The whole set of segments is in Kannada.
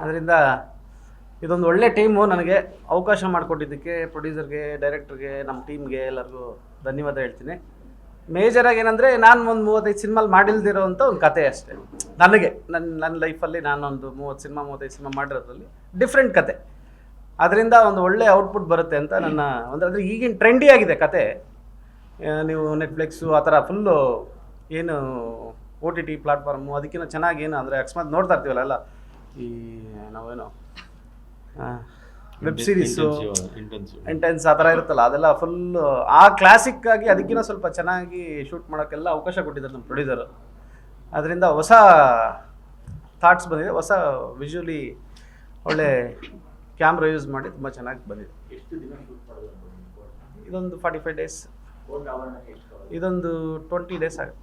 ಅದರಿಂದ ಇದೊಂದು ಒಳ್ಳೆ ಟೀಮು. ನನಗೆ ಅವಕಾಶ ಮಾಡಿಕೊಟ್ಟಿದ್ದಕ್ಕೆ ಪ್ರೊಡ್ಯೂಸರ್ಗೆ, ಡೈರೆಕ್ಟ್ರಿಗೆ, ನಮ್ಮ ಟೀಮ್ಗೆ ಎಲ್ಲರಿಗೂ ಧನ್ಯವಾದ ಹೇಳ್ತೀನಿ. ಮೇಜರಾಗಿ ಏನಂದರೆ ನಾನು ಒಂದು 35 ಸಿನಿಮಾಲಿ ಮಾಡಿಲ್ದಿರೋವಂಥ ಒಂದು ಕತೆ ಅಷ್ಟೇ. ನನಗೆ ನನ್ನ ಲೈಫಲ್ಲಿ ನಾನೊಂದು 35 ಸಿನಿಮಾ ಮಾಡಿರೋದ್ರಲ್ಲಿ ಡಿಫ್ರೆಂಟ್ ಕತೆ. ಅದರಿಂದ ಒಂದು ಒಳ್ಳೆ ಔಟ್ಪುಟ್ ಬರುತ್ತೆ ಅಂತ ನನ್ನ ಅಂದರೆ ಈಗಿನ ಟ್ರೆಂಡಿ ಆಗಿದೆ ಕತೆ. ನೀವು ನೆಟ್ಫ್ಲಿಕ್ಸು ಆ ಥರ ಫುಲ್ಲು ಏನು OTT ಪ್ಲಾಟ್ಫಾರ್ಮು ಅದಕ್ಕಿಂತ ಚೆನ್ನಾಗಿ ಏನು ಅಂದರೆ ಅಕಸ್ಮಾತ್ ನೋಡ್ತಾ ಇರ್ತೀವಲ್ಲ ಎಲ್ಲ ಈ ನಾವೇನು ವೆಬ್ ಸೀರೀಸು ಇಂಟೆನ್ಸ್ ಆ ಥರ ಇರುತ್ತಲ್ಲ, ಅದೆಲ್ಲ ಫುಲ್ಲು ಆ ಕ್ಲಾಸಿಕ್ ಆಗಿ ಅದಕ್ಕಿಂತ ಸ್ವಲ್ಪ ಚೆನ್ನಾಗಿ ಶೂಟ್ ಮಾಡೋಕ್ಕೆಲ್ಲ ಅವಕಾಶ ಕೊಟ್ಟಿದ್ದಾರೆ ನಮ್ಮ ಪ್ರೊಡ್ಯೂಸರು. ಅದರಿಂದ ಹೊಸ ಥಾಟ್ಸ್ ಬಂದಿದೆ, ಹೊಸ ವಿಜುವಲಿ ಒಳ್ಳೆ ಕ್ಯಾಮ್ರಾ ಯೂಸ್ ಮಾಡಿ ತುಂಬ ಚೆನ್ನಾಗಿ ಬಂದಿದೆ. ಇದೊಂದು 45 ಡೇಸ್, ಇದೊಂದು 20 ಡೇಸ್ ಆಗುತ್ತೆ.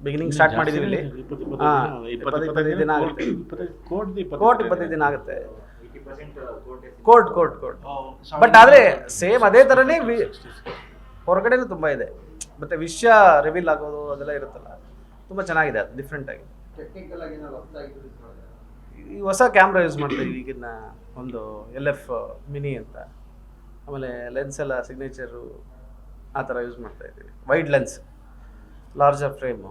ಬಿಗಿನಿಂಗ್ ಸ್ಟಾರ್ಟ್ ಮಾಡಿದ್ದೀವಿ ಇಲ್ಲಿ. 25 ದಿನ ಆಗುತ್ತೆ. ಕೋರ್ಟ್ 25 ದಿನ ಆಗುತ್ತೆ. ಕೋರ್ಟ್ ಬಟ್ ಆದರೆ ಸೇಮ್ ಅದೇ ಥರನೇ ಹೊರಗಡೆನೂ ತುಂಬ ಇದೆ. ಮತ್ತು ವಿಷಯ ರಿವೀಲ್ ಆಗೋದು ಅದೆಲ್ಲ ಇರುತ್ತಲ್ಲ, ತುಂಬ ಚೆನ್ನಾಗಿದೆ. ಅದು ಡಿಫ್ರೆಂಟಾಗಿ ಈ ಹೊಸ ಕ್ಯಾಮ್ರಾ ಯೂಸ್ ಮಾಡ್ತಾಯಿದ್ವಿ ಈಗಿನ ಒಂದು LF ಮಿನಿ ಅಂತ. ಆಮೇಲೆ ಲೆನ್ಸ್ ಎಲ್ಲ ಸಿಗ್ನೇಚರು ಆ ಥರ ಯೂಸ್ ಮಾಡ್ತಾಯಿದ್ದೀವಿ. ವೈಡ್ ಲೆನ್ಸ್, ಲಾರ್ಜರ್ ಫ್ರೇಮು,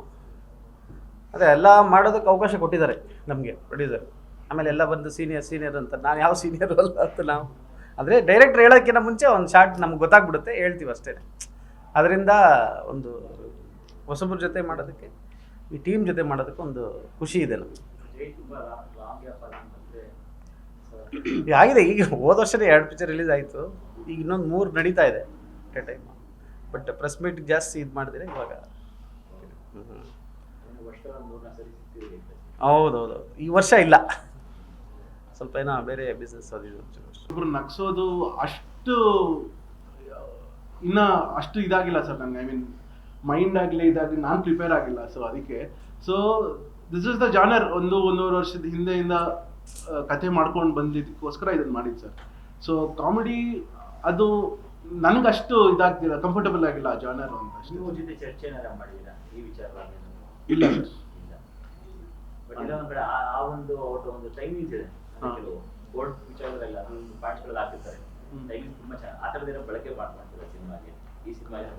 ಅದೇ ಎಲ್ಲ ಮಾಡೋದಕ್ಕೆ ಅವಕಾಶ ಕೊಟ್ಟಿದ್ದಾರೆ ನಮಗೆ ಪ್ರೊಡ್ಯೂಸರ್. ಆಮೇಲೆ ಎಲ್ಲ ಬಂದು ಸೀನಿಯರ್ ಅಂತ. ನಾನು ಯಾವ ಸೀನಿಯರು ಅಲ್ಲ ಅಂತ ನಾವು ಅಂದರೆ ಡೈರೆಕ್ಟ್ರ್ ಹೇಳೋಕ್ಕಿಂತ ಮುಂಚೆ ಒಂದು ಶಾರ್ಟ್ ನಮ್ಗೆ ಗೊತ್ತಾಗ್ಬಿಡುತ್ತೆ, ಹೇಳ್ತೀವಿ ಅಷ್ಟೇ. ಅದರಿಂದ ಒಂದು ಹೊಸಬ್ರ ಜೊತೆ ಮಾಡೋದಕ್ಕೆ, ಈ ಟೀಮ್ ಜೊತೆ ಮಾಡೋದಕ್ಕೆ ಒಂದು ಖುಷಿ ಇದೆ ನಮಗೆ. ಆಗಿದೆ. ಈಗ ಹೋದ ವರ್ಷನೇ 2 ಪಿಕ್ಚರ್ ರಿಲೀಸ್ ಆಯಿತು. ಈಗ ಇನ್ನೊಂದು 3 ನಡೀತಾ ಇದೆ ಅಟ್ ಟೈಮ್. ಬಟ್ ಪ್ರೆಸ್ ಮೀಟ್ಗೆ ಜಾಸ್ತಿ ಇದು ಮಾಡಿದ್ರೆ ಇವಾಗ. ಹೌದೌದು, ಈ ವರ್ಷ ಇಲ್ಲ, ಸ್ವಲ್ಪ ಏನೋ ಬೇರೆ ಬಿಸ್ನೆಸ್ ಒಬ್ರು ನಗ್ಸೋದು ಅಷ್ಟು ಇನ್ನ ಅಷ್ಟು ಇದಾಗಿಲ್ಲ ಸರ್ ನಂಗೆ. ಐ ಮೀನ್ ಮೈಂಡ್ ಆಗಲಿ ಇದಾಗಲಿ ನಾನು ಪ್ರಿಪೇರ್ ಆಗಿಲ್ಲ. ಸೊ ಅದಕ್ಕೆ ದಿಸ್ ಇಸ್ ದ ಜಾನರ್. 1-1.5 ವರ್ಷದ ಹಿಂದೆಯಿಂದ ಕಥೆ ಮಾಡ್ಕೊಂಡು ಬಂದಿದ್ದಕ್ಕೋಸ್ಕರ ಇದನ್ನು ಮಾಡಿದ್ದು ಸರ್. ಸೊ ಕಾಮಿಡಿ ಅದು ನನಗಷ್ಟು ಇದಾಗ್ತಿಲ್ಲ, ಕಂಫರ್ಟಬಲ್ ಆಗಿಲ್ಲ ಆ ಜಾನರ್ ಅಂತ ಅಷ್ಟೇ. ಇಲ್ಲ ಸರ್.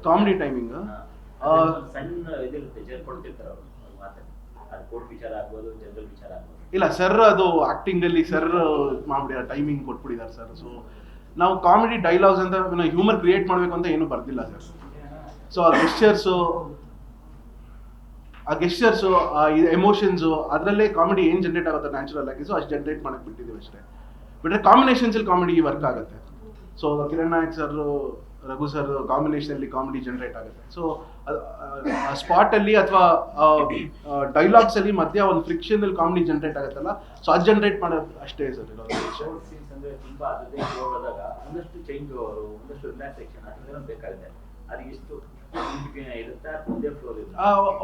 ಕಾಮಿಡಿ ಟೈಮಿಂಗ್ ಇಲ್ಲ ಸರ್, ಅದು ಆಕ್ಟಿಂಗ್ ಅಲ್ಲಿ ಸರ್ ಮಾಡ್ಬಿಟ್ಟಿದ್ದಾರೆ, ಟೈಮಿಂಗ್ ಕೊಟ್ಬಿಟ್ಟಿದ್ದಾರೆ ಸರ್. ಸೊ ನಾವು ಕಾಮಿಡಿ ಡೈಲಾಗ್ಸ್ ಅಂತ ಹ್ಯೂಮರ್ ಕ್ರಿಯೇಟ್ ಮಾಡಬೇಕು ಅಂತ ಏನು ಬರ್ದಿಲ್ಲ ಸರ್. ಸೊ ಆ ಗೆಸ್ಚರ್ಸು ಆ ಎಮೋಷನ್ಸು ಅದರಲ್ಲೇ ಕಾಮಿಡಿ ಏನು ಜನರೇಟ್ ಆಗುತ್ತೆ ನ್ಯಾಚುರಲ್ ಆಗಿ, ಸೊ ಅಷ್ಟು ಜನರೇಟ್ ಮಾಡಕ್ಕೆ ಬಿಟ್ಟಿದ್ದೀವಿ ಅಷ್ಟೇ. ಬಿಟ್ಟರೆ ಕಾಂಬಿನೇಷನ್ಸಲ್ಲಿ ಕಾಮಿಡಿ ವರ್ಕ್ ಆಗುತ್ತೆ. So Kiran Nayak sir, Raghu sir ಕಾಂಬಿನೇಷನಲ್ಲಿ ಕಾಮಿಡಿ ಜನರೇಟ್ ಆಗುತ್ತೆ. ಸೊ ಸ್ಪಾಟಲ್ಲಿ ಅಥವಾ ಡೈಲಾಗ್ಸಲ್ಲಿ ಮಧ್ಯ ಒಂದು ಫ್ರಿಕ್ಷನಲ್ಲಿ ಕಾಮಿಡಿ ಜನರೇಟ್ ಆಗುತ್ತಲ್ಲ, ಸೊ ಅದು ಜನರೇಟ್ ಮಾಡೋದು ಅಷ್ಟೇ ಸರ್.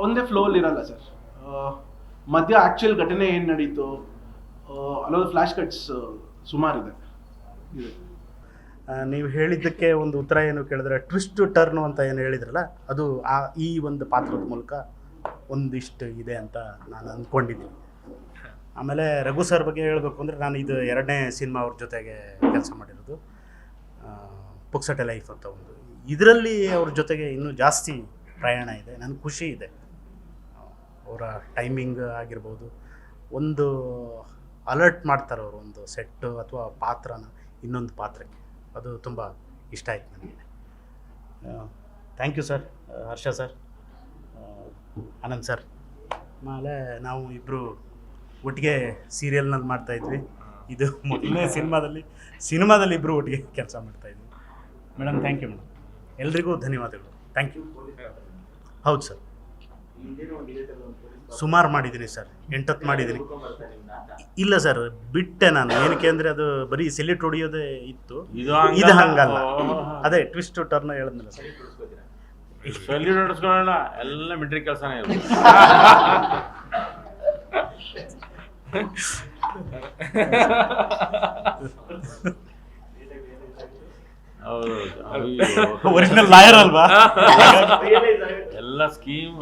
ಒಂದೇ ಫ್ಲೋಲ್ಲಿ ಇರಲ್ಲ ಸರ್. ಮಧ್ಯ ಆಕ್ಚುಯಲ್ ಘಟನೆ ಏನು ನಡೀತು, ಅಲ್ಲೊಂದು ಫ್ಲಾಶ್ ಕಟ್ಸ್ ಸುಮಾರಿದೆ. ನೀವು ಹೇಳಿದ್ದಕ್ಕೆ ಒಂದು ಉತ್ತರ ಏನು ಕೇಳಿದ್ರೆ, ಟ್ವಿಸ್ಟ್ ಟರ್ನು ಅಂತ ಏನು ಹೇಳಿದ್ರಲ್ಲ, ಅದು ಈ ಒಂದು ಪಾತ್ರದ ಮೂಲಕ ಒಂದಿಷ್ಟು ಇದೆ ಅಂತ ನಾನು ಅಂದ್ಕೊಂಡಿದ್ದೀನಿ. ಆಮೇಲೆ ರಘು ಸರ್ ಬಗ್ಗೆ ಹೇಳಬೇಕು ಅಂದರೆ, ನಾನು ಇದು 2ನೇ ಸಿನಿಮಾ ಅವ್ರ ಜೊತೆಗೆ ಕೆಲಸ ಮಾಡಿರೋದು, ಪುಕ್ಸಟೆ ಲೈಫ್ ಅಂತ ಒಂದು. ಇದರಲ್ಲಿ ಅವ್ರ ಜೊತೆಗೆ ಇನ್ನೂ ಜಾಸ್ತಿ ಪ್ರಯಾಣ ಇದೆ. ನನಗೆ ಖುಷಿ ಇದೆ. ಅವರ ಟೈಮಿಂಗ್ ಆಗಿರ್ಬೋದು, ಒಂದು ಅಲರ್ಟ್ ಮಾಡ್ತಾರೆ ಅವರು ಒಂದು ಸೆಟ್ಟು ಅಥವಾ ಪಾತ್ರನ ಇನ್ನೊಂದು ಪಾತ್ರಕ್ಕೆ. ಅದು ತುಂಬ ಇಷ್ಟ ಆಯ್ತು ನನಗೆ. Thank you sir, Harsha sir, Anand sir. ಆಮೇಲೆ ನಾವು ಇಬ್ಬರು ಒಟ್ಟಿಗೆ ಸೀರಿಯಲ್ನಲ್ಲಿ ಮಾಡ್ತಾಯಿದ್ವಿ. ಇದು ಮೊದಲನೇ ಸಿನಿಮಾದಲ್ಲಿ ಇಬ್ಬರು ಒಟ್ಟಿಗೆ ಕೆಲಸ ಮಾಡ್ತಾಯಿದ್ವಿ. ಮೇಡಮ್ ಥ್ಯಾಂಕ್ ಯು ಮೇಡಮ್, ಎಲ್ರಿಗೂ ಧನ್ಯವಾದಗಳು. Thank you. ಹೌದು ಸರ್, ಸುಮಾರು ಮಾಡಿದ್ದೀನಿ ಸರ್, 8 ಮಾಡಿದ್ದೀನಿ. ಇಲ್ಲ ಸರ್, ಬಿಟ್ಟೆ ನಾನು. ಏನಕ್ಕೆ ಅಂದರೆ ಅದು ಬರೀ ಸೆಲ್ಯೂಟ್ ಹೊಡಿಯೋದೇ ಇತ್ತು. ಇದು ಹಂಗಲ್ಲ, ಅದೇ ಟ್ವಿಸ್ಟ್ ಟರ್ನ್ ಹೇಳಿದ್ನಲ್ಲ ಸರ್. ಸೆಲ್ಯೂಟ್ ಹೊಡಿಸ್ಕೊಳ್ಳೋಣ, ಎಲ್ಲ ಮಿಲಿಟರಿ ಕೆಲಸನೇ ಇರುತ್ತೆ. ಒರಿಜಿನಲ್ ಲಾಯರ್ ಅಲ್ವಾ, ಎಲ್ಲ ಸ್ಕೀಮ್